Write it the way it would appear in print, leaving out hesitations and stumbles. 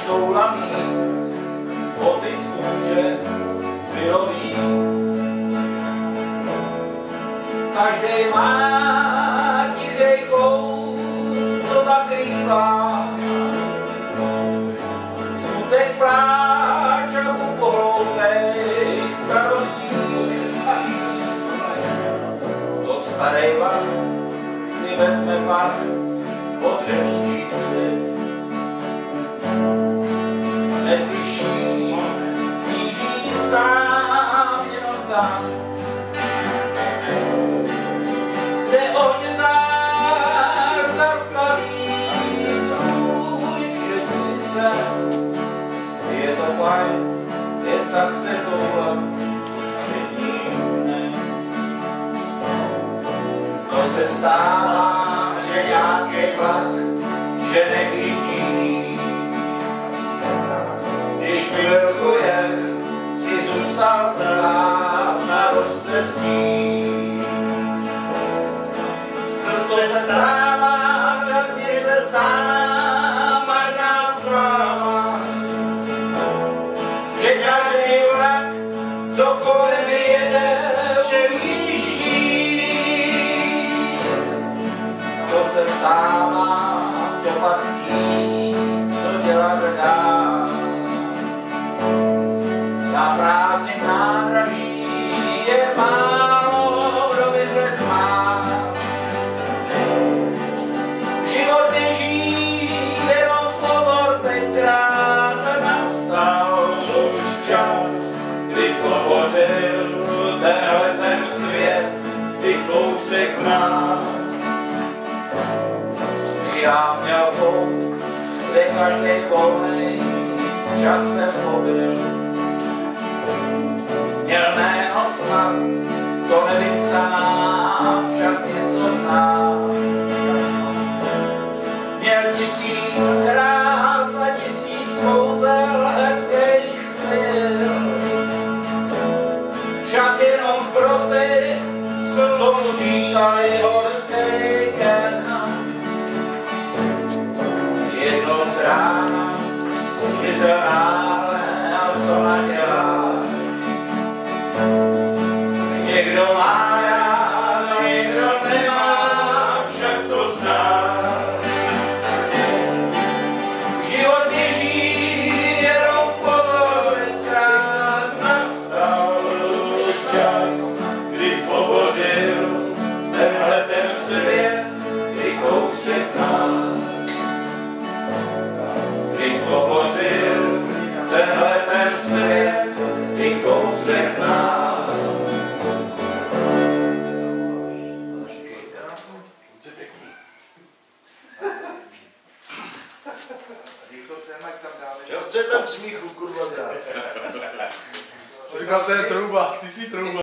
štoulaný, boty z kůže, pyrový. Každej má tiřejkou, to zakrývá. Smutek pláč a upohloupej starostí. To starej vlak si vezme pak potřebný žíci. Neslyší, blíží sám jenom tam, kde ohně zář zastaví tvůj všetný sen. Je to fajn, jen tak se toulat jedním dnem. To se stává, že nějaký vlak, že nechytí. Když mi velkuje, si zůstal stát na rozcestí. To se stává, že mě se zdá marná sláva, že každý vlak, co kolem jede, že vyjíždí. To se stává, co pak stíní, co dělat dá. Na prázdném nádraží je málo, kdo by se smál. Život běží, jenom pozor, tenkrát nastal už čas, kdy pobořil tenhle ten svět, ty kousek nás. Já měl bod, kde každej volnej časem mobil. Měl mého snad, to nevím sám, však něco znám. Měl 1000 krás a 1000 kouzel hezkých chvíl. Však jenom pro ty, co mu říkali horský ken. Jednou z rána zmizel náhle, a co naděláš? Někdo má rád, někdo nemá, však to znáš. Život běží, jenom pozor, tenkrát nastal už čas, kdy pobořil tenhle ten svět, kdy kousek nás. Kdy pobořil tenhle ten svět, kdy kousek nás. Jo, co je tam smíchu, kurva, dá? Říkal jsem trouba, ty jsi trouba.